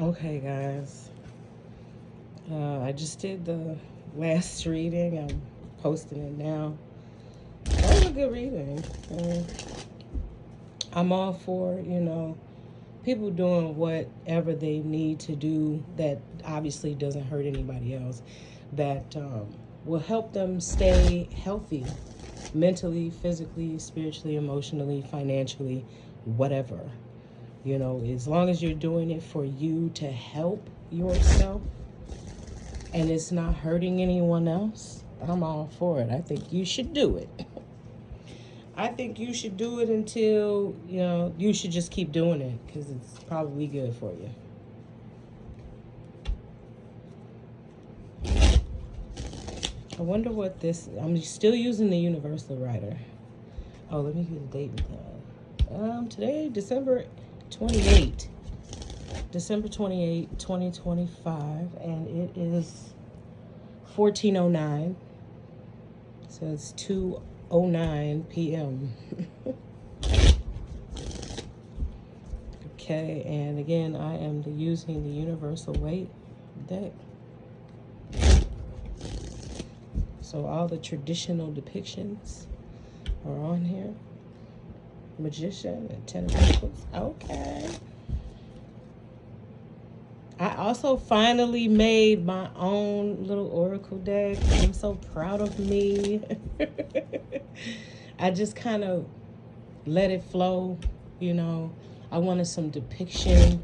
Okay, guys. I just did the last reading. I'm posting it now. That was a good reading. I'm all for, people doing whatever they need to do that obviously doesn't hurt anybody else, that will help them stay healthy mentally, physically, spiritually, emotionally, financially, whatever. As long as you're doing it for you to help yourself and it's not hurting anyone else, I'm all for it. I think you should do it. I think you should do it until, you should just keep doing it because it's probably good for you. I wonder what this, I'm still using the Universal Writer. Oh, let me get the date and time. Today, December 28th, 2025, and it is 14:09. So it's 2:09 p.m. Okay, and again, I am using the Universal Weight deck. So all the traditional depictions are on here. Magician and Ten of Pentacles. Okay. I also finally made my own little oracle deck. I'm so proud of me. I just kind of let it flow, you know. I wanted some depiction.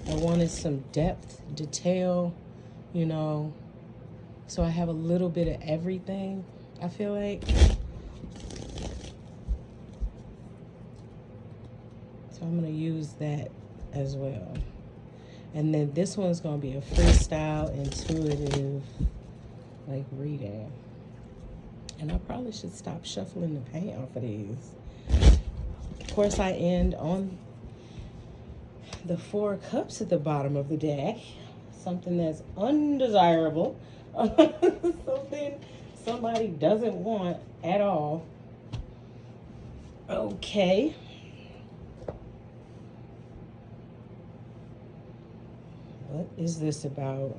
I wanted some depth, detail, you know. So I have a little bit of everything, I feel like. So I'm going to use that as well. And then this one's going to be a freestyle, intuitive, like, reading. And I probably should stop shuffling the paint off of these. Of course, I end on the Four of Cups at the bottom of the deck. Something that's undesirable. Something somebody doesn't want at all. Okay. What is this about?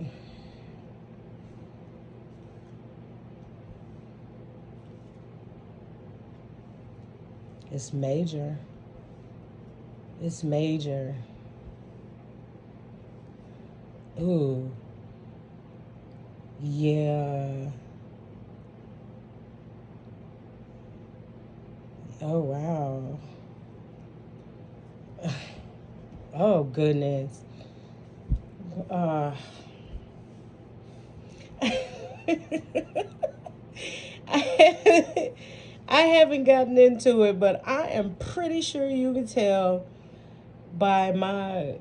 It's major. It's major. Ooh. Yeah. Oh, wow. Oh, goodness. Uh, I haven't gotten into it, but I am pretty sure you can tell by my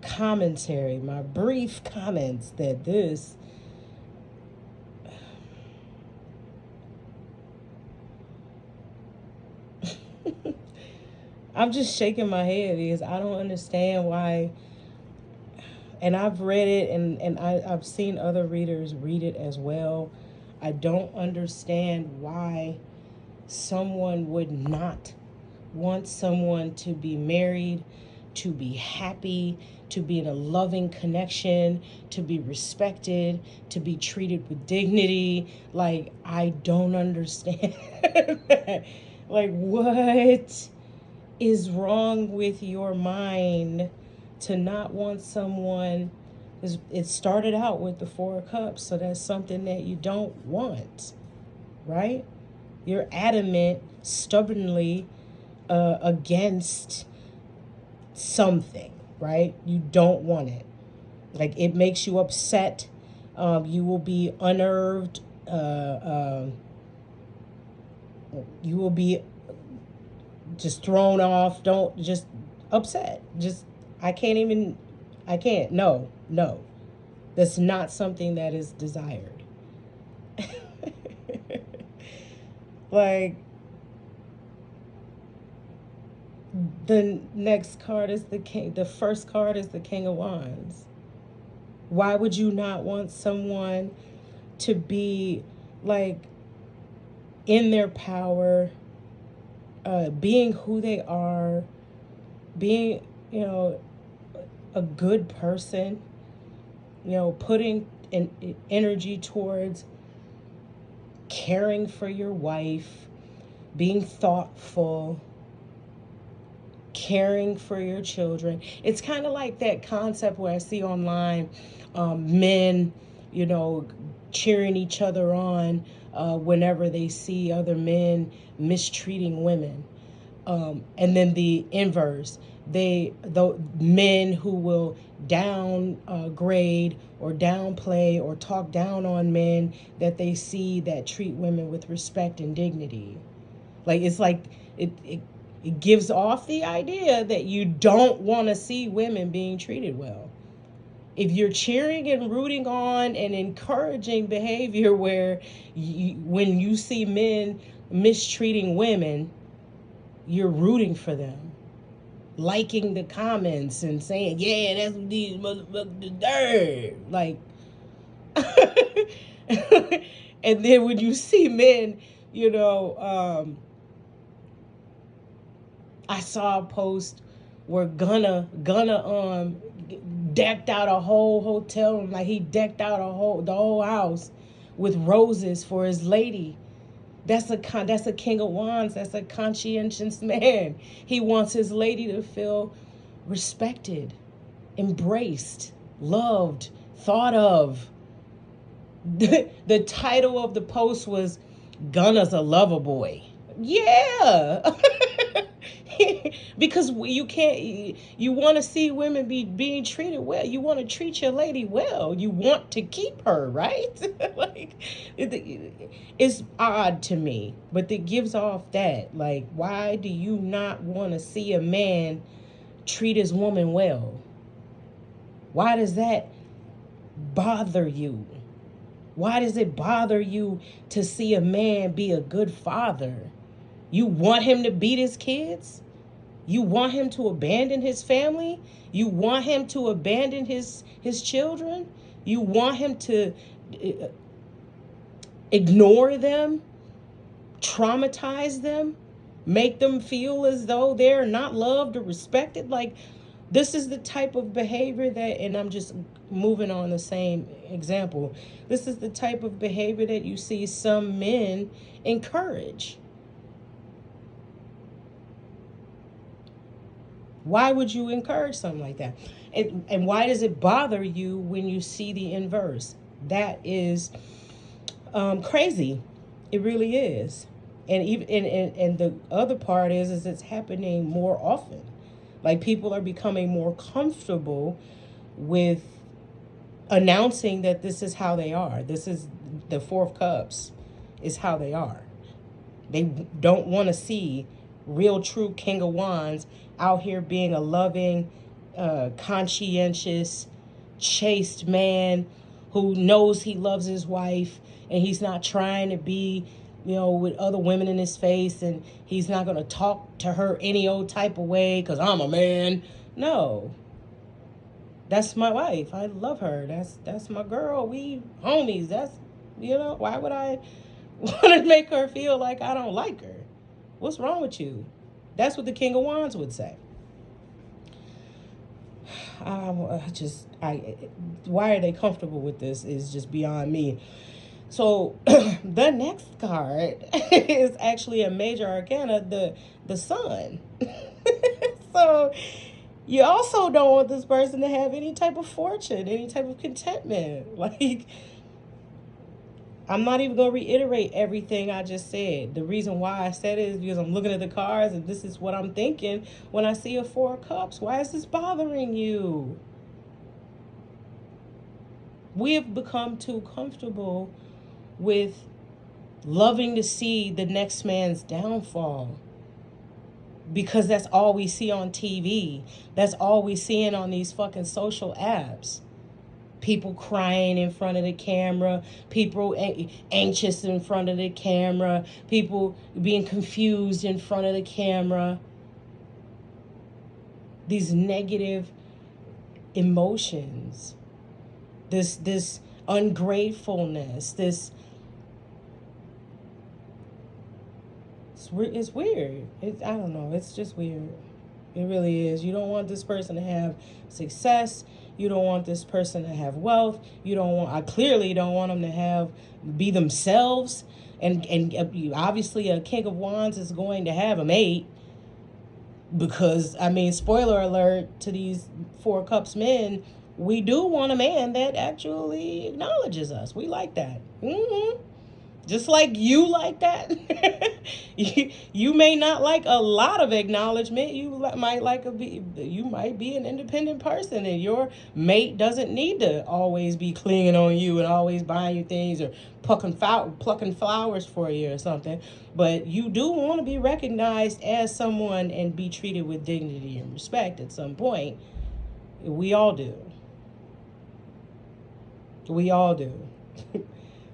commentary, my brief comments, that this. I'm just shaking my head because I don't understand why. And I've read it, and I've seen other readers read it as well. I don't understand why someone would not want someone to be married, to be happy, to be in a loving connection, to be respected, to be treated with dignity. Like, I don't understand that. Like, what is wrong with your mind to not want someone? It started out with the Four of Cups, so that's something that you don't want, right? You're adamant, stubbornly against something, right? You don't want it. Like, it makes you upset. You will be unnerved. You will be just thrown off. Don't just upset. Just, I can't even. I can't. No, no. That's not something that is desired. Like, the next card is the king. The first card is the King of Wands. Why would you not want someone to be, like, in their power, being who they are, being, you know, a good person, putting an energy towards caring for your wife, being thoughtful, caring for your children. It's kind of like that concept where I see online men, you know, cheering each other on whenever they see other men mistreating women. And then the inverse, the men who will downgrade or downplay or talk down on men that they see that treat women with respect and dignity. Like it's like it gives off the idea that you don't want to see women being treated well. If you're cheering and rooting on and encouraging behavior where when you see men mistreating women, you're rooting for them, liking the comments and saying, yeah, that's what these motherfuckers deserve. Like, and then when you see men, I saw a post where Gunna decked out a whole hotel room, like he decked out the whole house with roses for his lady. That's a king of wands. That's a conscientious man. He wants his lady to feel respected, embraced, loved, thought of. The title of the post was Gunna's a lover boy. Yeah. Because you want to see women being treated well. You want to treat your lady well. You want to keep her, right? Like it's odd to me, but it gives off that, like, why do you not want to see a man treat his woman well? Why does that bother you? Why does it bother you to see a man be a good father? You want him to beat his kids? You want him to abandon his family? You want him to abandon his children? You want him to ignore them, traumatize them, make them feel as though they're not loved or respected? Like, this is the type of behavior that, and I'm just moving on the same example, this is the type of behavior that you see some men encourage. Why would you encourage something like that? And why does it bother you when you see the inverse? That is crazy. It really is. And even and the other part is it's happening more often. Like, people are becoming more comfortable with announcing that this is how they are. This is the Four of Cups is how they are. They don't want to see real, true King of Wands out here being a loving, conscientious, chaste man who knows he loves his wife and he's not trying to be, with other women in his face, and he's not going to talk to her any old type of way because I'm a man. No. That's my wife. I love her. That's my girl. We homies. That's, why would I want to make her feel like I don't like her? What's wrong with you? That's what the King of Wands would say. Why are they comfortable with this is just beyond me. So the next card is actually a major arcana, the Sun. So you also don't want this person to have any type of fortune, any type of contentment. Like, I'm not even going to reiterate everything I just said. The reason why I said it is because I'm looking at the cards and this is what I'm thinking when I see a Four of Cups. Why is this bothering you? We have become too comfortable with loving to see the next man's downfall because that's all we see on TV. That's all we seeing on these fucking social apps. People crying in front of the camera, people anxious in front of the camera, people being confused in front of the camera. These negative emotions, this ungratefulness, it's weird. I don't know. It's just weird. It really is. You don't want this person to have success. You don't want this person to have wealth. You don't want. I clearly don't want them to be themselves. And obviously, a King of Wands is going to have a mate, because I mean, spoiler alert to these Four Cups men. We do want a man that actually acknowledges us. We like that. Just like you like that. You may not like a lot of acknowledgement. You might be an independent person, and your mate doesn't need to always be clinging on you and always buying you things or plucking flowers for you or something. But you do want to be recognized as someone and be treated with dignity and respect at some point. We all do. We all do.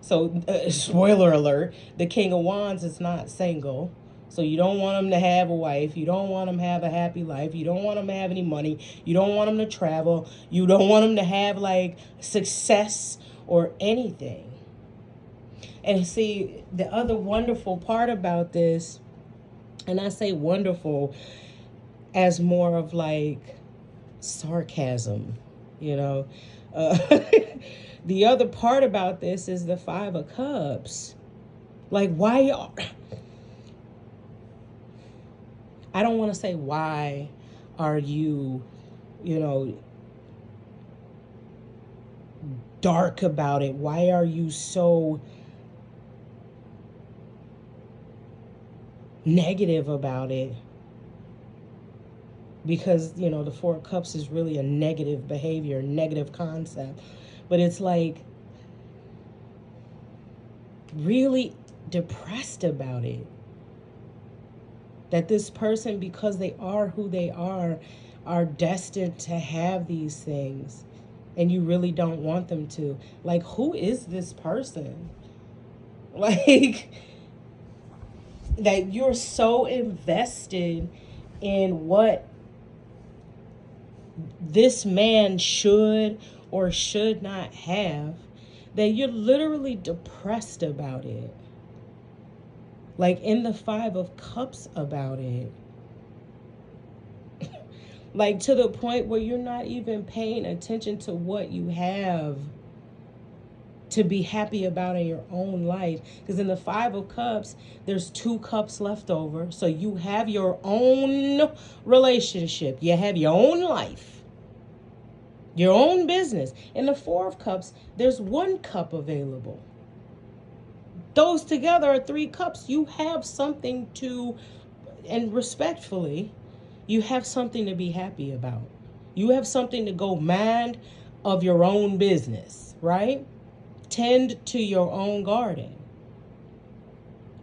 So, spoiler alert, the King of Wands is not single. So you don't want him to have a wife. You don't want him to have a happy life. You don't want him to have any money. You don't want him to travel. You don't want him to have like success or anything. And see, the other wonderful part about this, and I say wonderful as more of like sarcasm, you know. The other part about this is the Five of Cups. Like, why are... I don't want to say why are you, dark about it? Why are you so negative about it? Because, the Four of Cups is really a negative behavior, negative concept. But it's like really depressed about it. That this person, because they are who they are destined to have these things. And you really don't want them to. Like, who is this person? Like, that you're so invested in what this man should or should not have, that you're literally depressed about it. Like in the Five of Cups about it. Like to the point where you're not even paying attention to what you have to be happy about in your own life. Because in the Five of Cups, there's 2 cups left over. So you have your own relationship. You have your own life. Your own business. In the Four of Cups, there's 1 cup available. Those together are 3 cups. You have something to, and respectfully, you have something to be happy about. You have something to go mind of your own business, right? Tend to your own garden.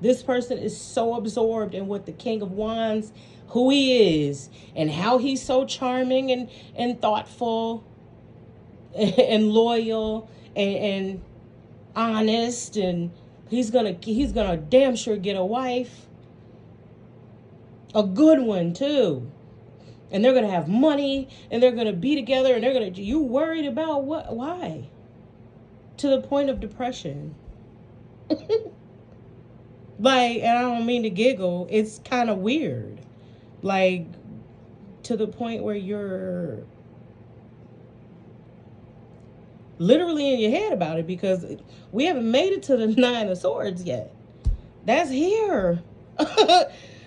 This person is so absorbed in what the King of Wands, who he is, and how he's so charming and thoughtful and loyal and honest, and he's gonna damn sure get a wife, a good one too, and they're gonna have money and they're gonna be together, and you worried about what? Why? To the point of depression. Like, and I don't mean to giggle, it's kind of weird, like to the point where you're literally in your head about it, because we haven't made it to the Nine of Swords yet. That's here.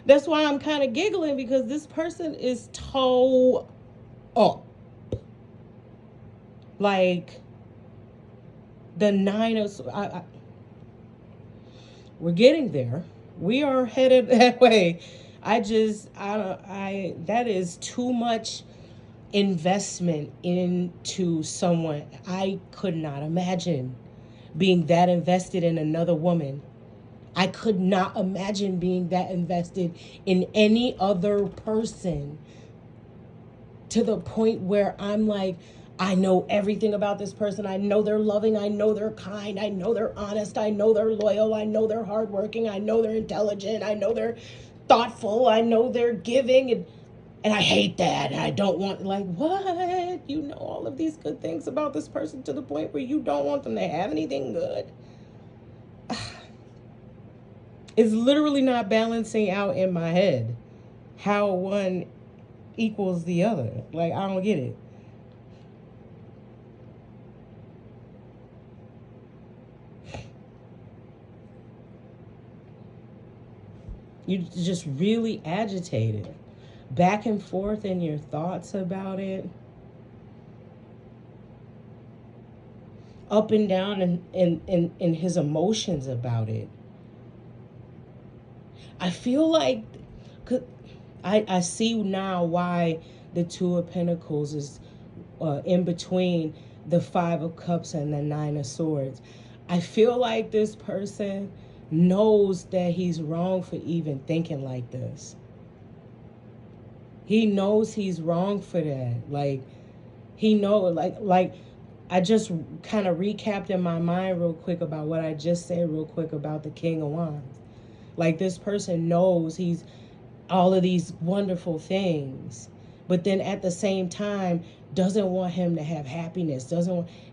That's why I'm kind of giggling, because this person is toe up. Like the Nine of Swords. We're getting there. We are headed that way. That is too much investment into someone. I could not imagine being that invested in another woman. I could not imagine being that invested in any other person, to the point where I'm like, I know everything about this person. I know they're loving. I know they're kind. I know they're honest. I know they're loyal. I know they're hardworking. I know they're intelligent. I know they're thoughtful. I know they're giving. And I hate that. And I don't want, like, what? You know all of these good things about this person to the point where you don't want them to have anything good. It's literally not balancing out in my head how one equals the other. Like, I don't get it. You just really agitated, back and forth in your thoughts about it, up and down in his emotions about it. I feel like I see now why the Two of Pentacles is in between the Five of Cups and the Nine of Swords. I feel like this person knows that he's wrong for even thinking like this. He knows he's wrong for that. Like, he knows, like I just kind of recapped in my mind real quick about what I just said real quick about the King of Wands. Like, this person knows he's all of these wonderful things, but then at the same time doesn't want him to have happiness.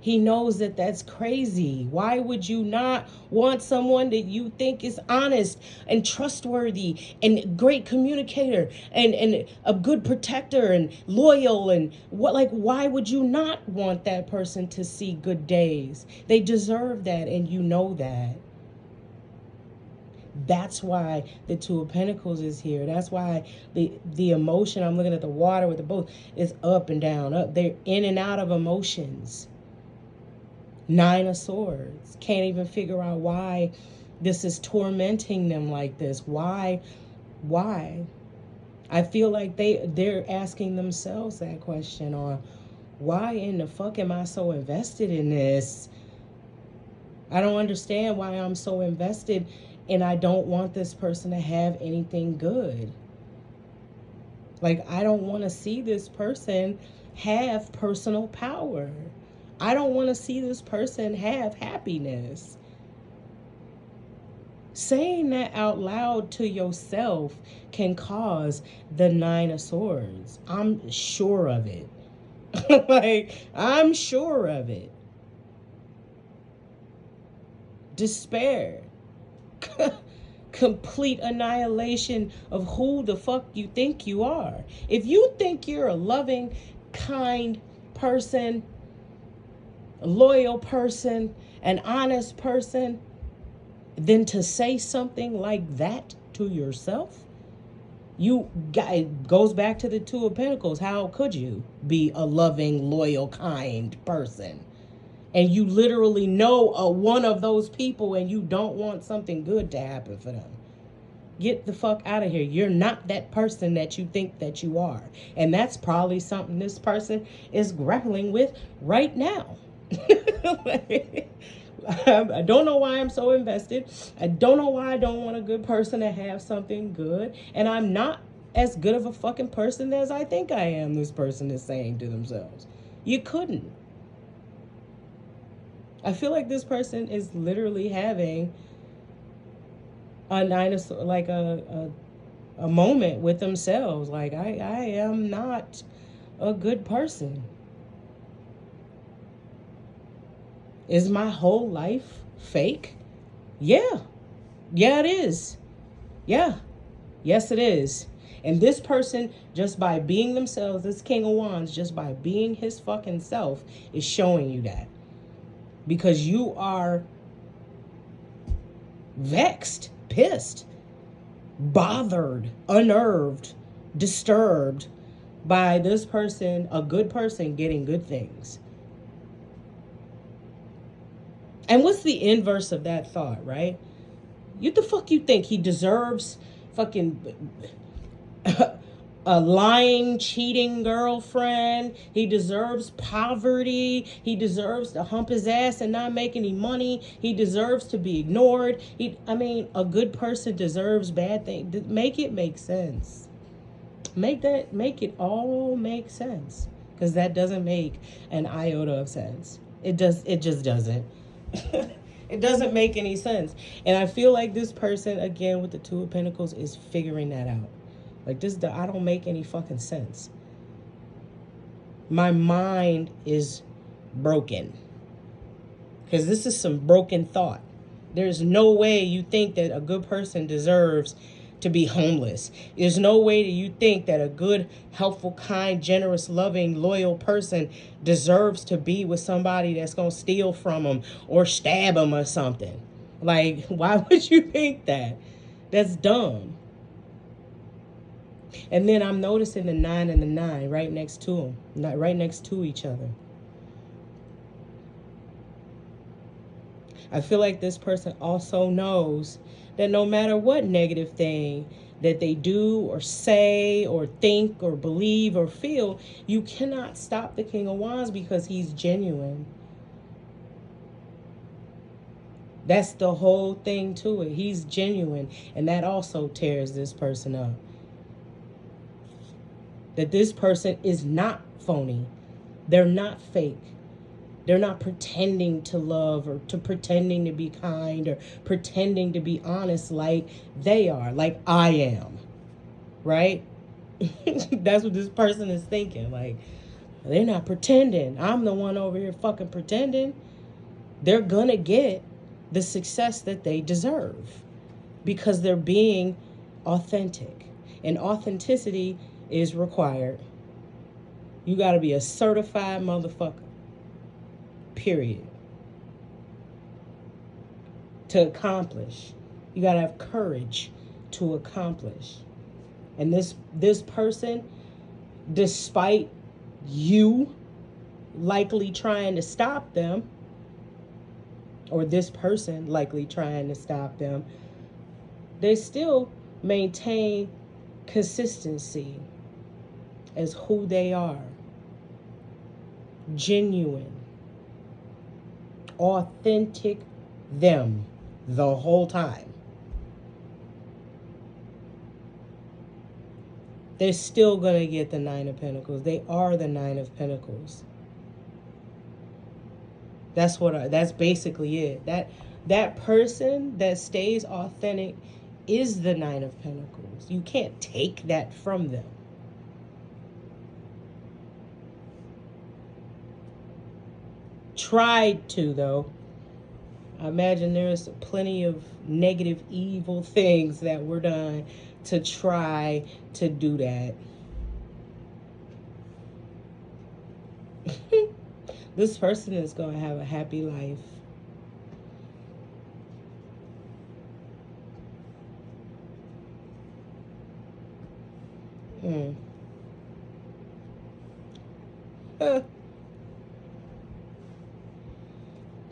He knows that that's crazy. Why would you not want someone that you think is honest and trustworthy and great communicator and a good protector and loyal, and what, like, why would you not want that person to see good days? They deserve that, and you know that. That's why the Two of Pentacles is here. That's why the emotion, I'm looking at the water with the boat, is up and down, up. They're in and out of emotions. Nine of Swords. Can't even figure out why this is tormenting them like this. Why? I feel like they're asking themselves that question, or why in the fuck am I so invested in this? I don't understand why I'm so invested, and I don't want this person to have anything good. Like, I don't want to see this person have personal power. I don't want to see this person have happiness. Saying that out loud to yourself can cause the Nine of Swords. I'm sure of it. Like, I'm sure of it. Despair. Complete annihilation of who the fuck you think you are. If you think you're a loving, kind person, a loyal person, an honest person, then to say something like that to yourself, it goes back to the Two of Pentacles. How could you be a loving, loyal, kind person? And you literally know one of those people, and you don't want something good to happen for them. Get the fuck out of here. You're not that person that you think that you are. And that's probably something this person is grappling with right now. I don't know why I'm so invested. I don't know why I don't want a good person to have something good. And I'm not as good of a fucking person as I think I am, this person is saying to themselves. You couldn't. I feel like this person is literally having a a moment with themselves. Like, I am not a good person. Is my whole life fake? Yeah. Yeah, it is. Yeah. Yes, it is. And this person, just by being themselves, this King of Wands, just by being his fucking self, is showing you that. Because you are vexed, pissed, bothered, unnerved, disturbed by this person, a good person, getting good things. And what's the inverse of that thought, right? The fuck you think he deserves fucking a lying, cheating girlfriend? He deserves poverty. He deserves to hump his ass and not make any money. He deserves to be ignored. A good person deserves bad things. Make it make sense. Make it all make sense. Because that doesn't make an iota of sense. It just doesn't. It doesn't make any sense. And I feel like this person, again, with the Two of Pentacles, is figuring that out. Like, I don't make any fucking sense. My mind is broken. Because this is some broken thought. There's no way you think that a good person deserves to be homeless. There's no way that you think that a good, helpful, kind, generous, loving, loyal person deserves to be with somebody that's going to steal from them or stab them or something. Like, why would you think that? That's dumb. And then I'm noticing the 9 and the 9 right next to them, not right next to each other. I feel like this person also knows that no matter what negative thing that they do or say or think or believe or feel, you cannot stop the King of Wands because he's genuine. That's the whole thing to it. He's genuine, and that also tears this person up. That this person is not phony. They're not fake. They're not pretending to love or to pretending to be kind or pretending to be honest like they are, like I am. Right? That's what this person is thinking. Like, they're not pretending. I'm the one over here fucking pretending. They're gonna get the success that they deserve because they're being authentic. And authenticity is required. You gotta be a certified motherfucker. Period. To accomplish. You gotta have courage to accomplish. And this person, despite you likely trying to stop them, or this person likely trying to stop them, they still maintain consistency as who they are. Genuine. Authentic them the whole time. They're still going to get the 9 of Pentacles. They are the 9 of Pentacles. That's basically it. That person that stays authentic is the 9 of Pentacles. You can't take that from them. Tried to, though. I imagine there's plenty of negative, evil things that were done to try to do that. This person is going to have a happy life.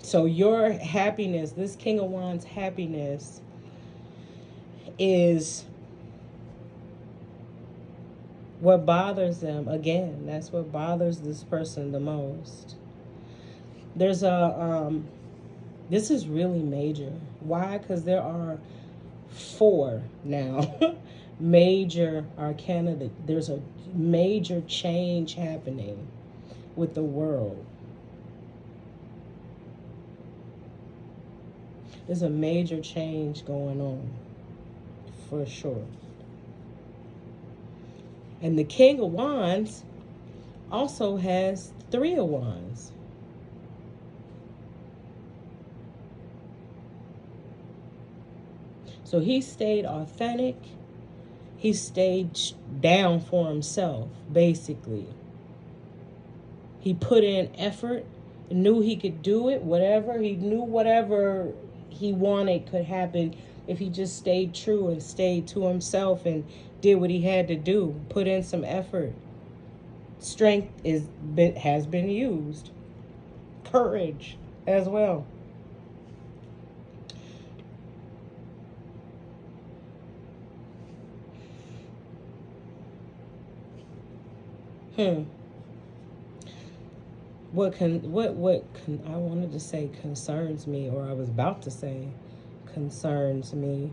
So your happiness, this King of Wands happiness, is what bothers them. Again, that's what bothers this person the most. There's this is really major. Why? Because there are 4 now major arcana. There's a major change happening with the world. There's a major change going on, for sure. And the King of Wands also has 3 of Wands. So he stayed authentic. He stayed down for himself, basically. He put in effort, knew he could do it, whatever. He knew whatever he wanted could happen if he just stayed true and stayed to himself and did what he had to do, put in some effort. Strength has been used. Courage as well. What I wanted to say concerns me, or I was about to say concerns me.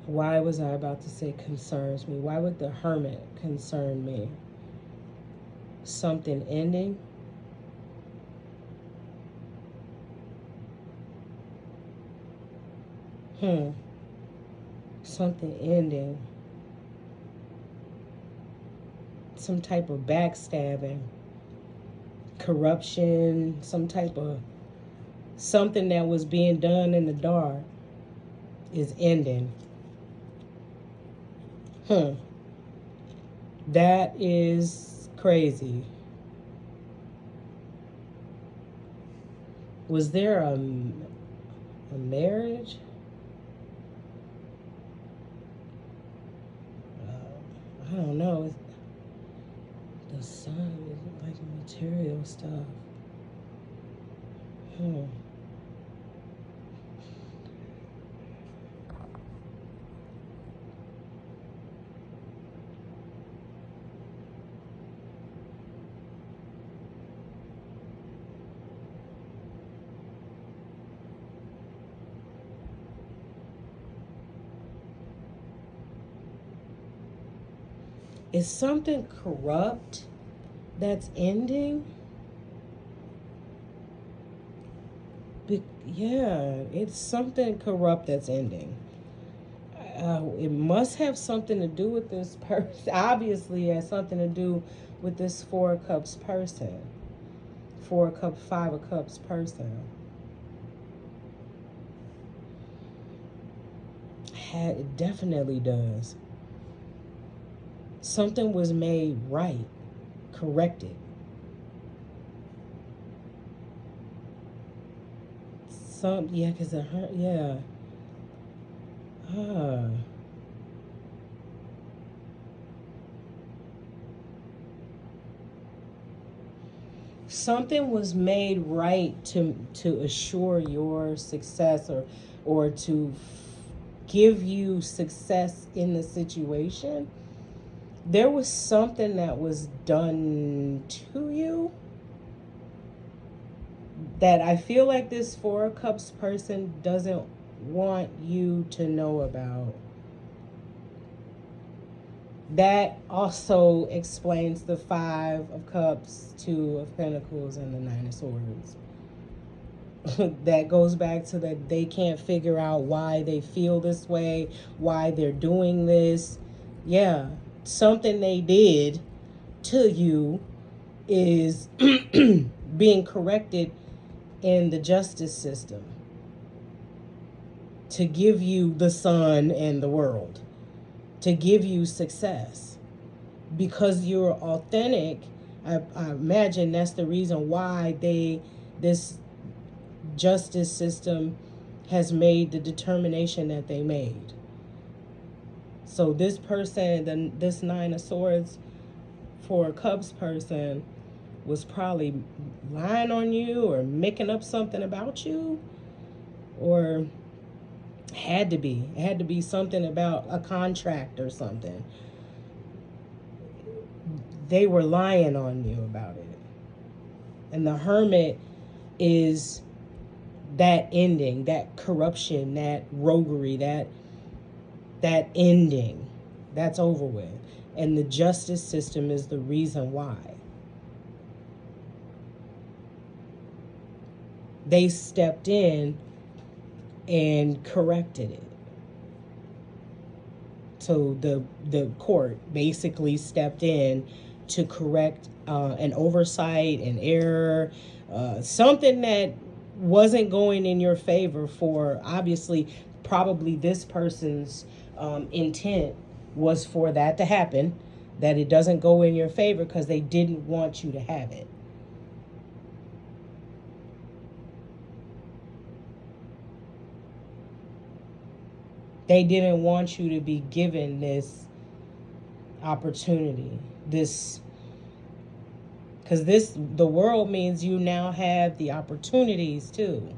Why was I about to say concerns me? Why would the Hermit concern me? Something ending? Something ending. Some type of backstabbing, corruption, some type of Something that was being done in the dark is ending. Huh. That is crazy. Was there a marriage? I don't know. The sun is like material stuff. Hmm. Is something corrupt that's ending? Yeah, it's something corrupt that's ending. It must have something to do with this person. Obviously, it has something to do with this Four of Cups person. Four of Cups, Five of Cups person. It definitely does. Something was made right, corrected. Yeah, because it hurt. Yeah. Ah. Something was made right to assure your success, or to give you success in the situation. There was something that was done to you that I feel like this Four of Cups person doesn't want you to know about. That also explains the Five of Cups, Two of Pentacles, and the Nine of Swords. That goes back to that they can't figure out why they feel this way, why they're doing this. Yeah, something they did to you is being corrected in the justice system to give you the sun and the world, to give you success. Because you're authentic, I imagine that's the reason why this justice system has made the determination that they made. So this person, this Nine of Swords, Four of Cups person, was probably lying on you or making up something about you, or it had to be something about a contract or something. They were lying on you about it. And the Hermit is that ending, that corruption, that roguery, that ending. That's over with. And the justice system is the reason why. They stepped in and corrected it. So the court basically stepped in to correct an oversight, an error, something that wasn't going in your favor, for obviously probably this person's intent was for that to happen, that it doesn't go in your favor because they didn't want you to have it. They didn't want you to be given this opportunity, this, because the world means you now have the opportunities too.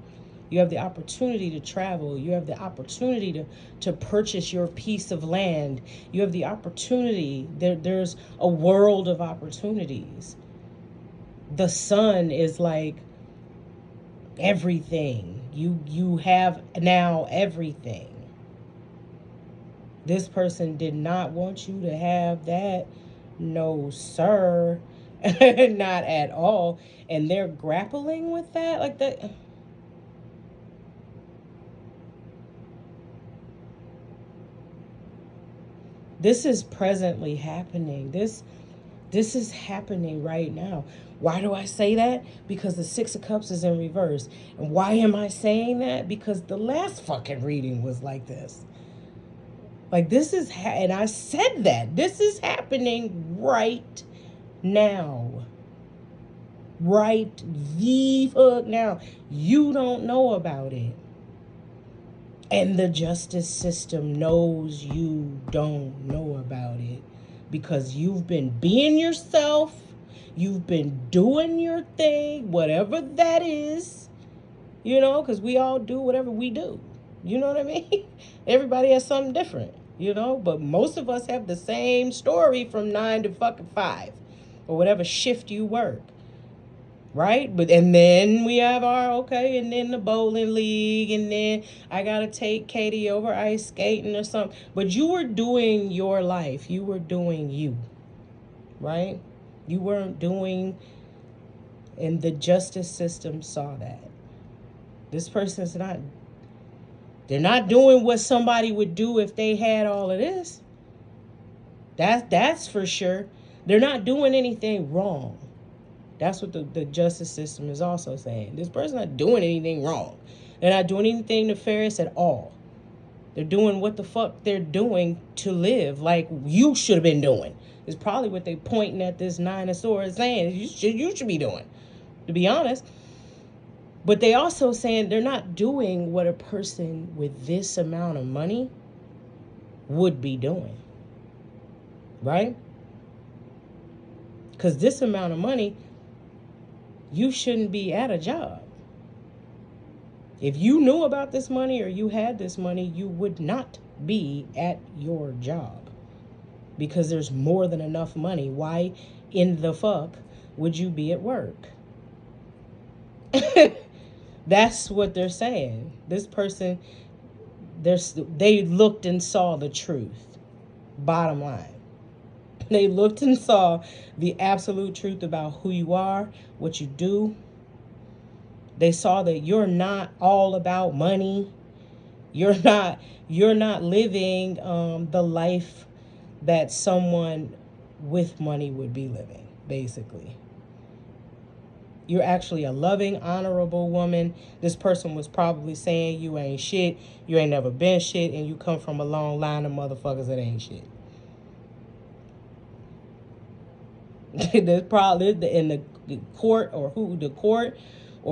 You have the opportunity to travel. You have the opportunity to purchase your piece of land. You have the opportunity. There's a world of opportunities. The sun is like everything. You have now everything. This person did not want you to have that. No, sir. Not at all. And they're grappling with that. Like that. This is presently happening. This is happening right now. Why do I say that? Because the Six of Cups is in reverse. And why am I saying that? Because the last fucking reading was like this. Like, this is, and I said that. This is happening right now. Right the fuck now. You don't know about it. And the justice system knows you don't know about it. Because you've been being yourself. You've been doing your thing, whatever that is. You know, because we all do whatever we do. You know what I mean? Everybody has something different, you know? But most of us have the same story from 9 to fucking 5. Or whatever shift you work. Right? But and then we have our and then the bowling league, and then I gotta take Katie over ice skating or something. But you were doing your life. You were doing you. Right? You weren't doing, and the justice system saw that. This person's not, they're not doing what somebody would do if they had all of this. That's for sure. They're not doing anything wrong. That's what the justice system is also saying. This person's not doing anything wrong. They're not doing anything nefarious at all. They're doing what the fuck they're doing to live, like you should have been doing. It's probably what they pointing at this 9 of Swords saying you should be doing, to be honest. But they also saying they're not doing what a person with this amount of money would be doing. Right? Because this amount of money, you shouldn't be at a job. If you knew about this money or you had this money, you would not be at your job. Because there's more than enough money. Why in the fuck would you be at work? That's what they're saying. This person, they looked and saw the truth. Bottom line. They looked and saw the absolute truth about who you are, what you do. They saw that you're not all about money. You're not living the life that someone with money would be living, basically. You're actually a loving, honorable woman. This person was probably saying you ain't shit, you ain't never been shit, and you come from a long line of motherfuckers that ain't shit. There's probably in the court or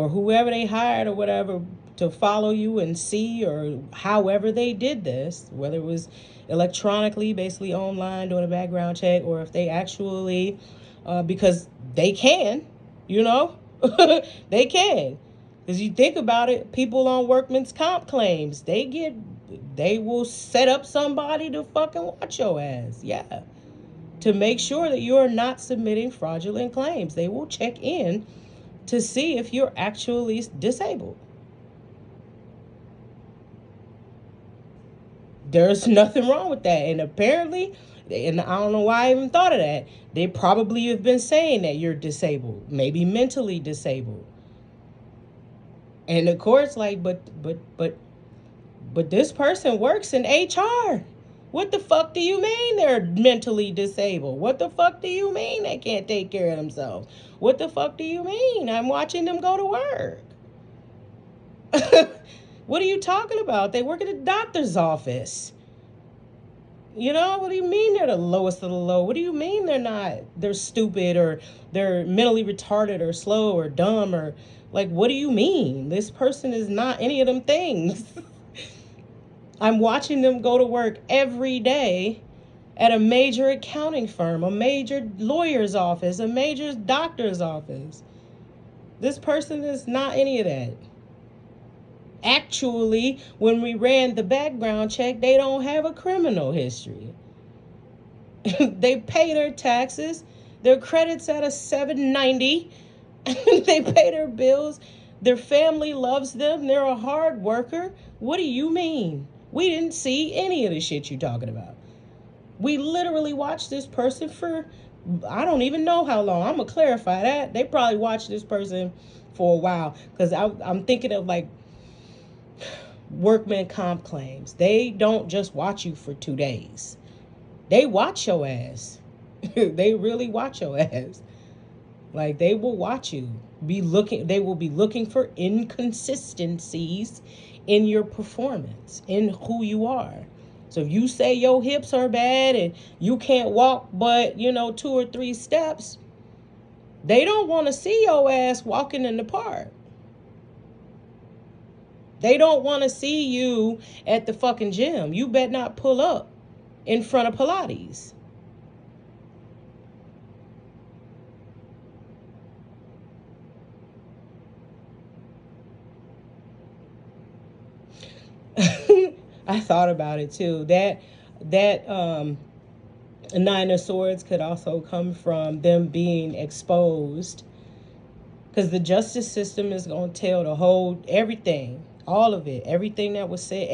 whoever they hired or whatever to follow you and see, or however they did this, whether it was electronically, basically online, doing a background check, or if they actually, because they can, you know, they can. Because you think about it, people on workman's comp claims, they will set up somebody to fucking watch your ass. Yeah. To make sure that you're not submitting fraudulent claims. They will check in to see if you're actually disabled. There's nothing wrong with that. And apparently, and I don't know why I even thought of that, they probably have been saying that you're disabled, maybe mentally disabled. And the court's like, but this person works in HR. What the fuck do you mean they're mentally disabled? What the fuck do you mean they can't take care of themselves? What the fuck do you mean? I'm watching them go to work. What are you talking about? They work at a doctor's office. You know, what do you mean they're the lowest of the low? What do you mean they're stupid or they're mentally retarded or slow or dumb or like, what do you mean? This person is not any of them things. I'm watching them go to work every day at a major accounting firm, a major lawyer's office, a major doctor's office. This person is not any of that. Actually, when we ran the background check, they don't have a criminal history. They pay their taxes. Their credit's at a 790. They pay their bills. Their family loves them. They're a hard worker. What do you mean? We didn't see any of the shit you're talking about. We literally watched this person for, I don't even know how long. I'm going to clarify that. They probably watched this person for a while. Because I'm thinking of like workman comp claims. They don't just watch you for 2 days. They watch your ass. They really watch your ass. Like, they will watch you. They will be looking for inconsistencies in your performance, in who you are. So if you say your hips are bad and you can't walk but, 2 or 3 steps, they don't want to see your ass walking in the park. They don't want to see you at the fucking gym. You better not pull up in front of Pilates. I thought about it too. That Nine of Swords could also come from them being exposed, because the justice system is going to tell the whole everything, all of it, everything that was said.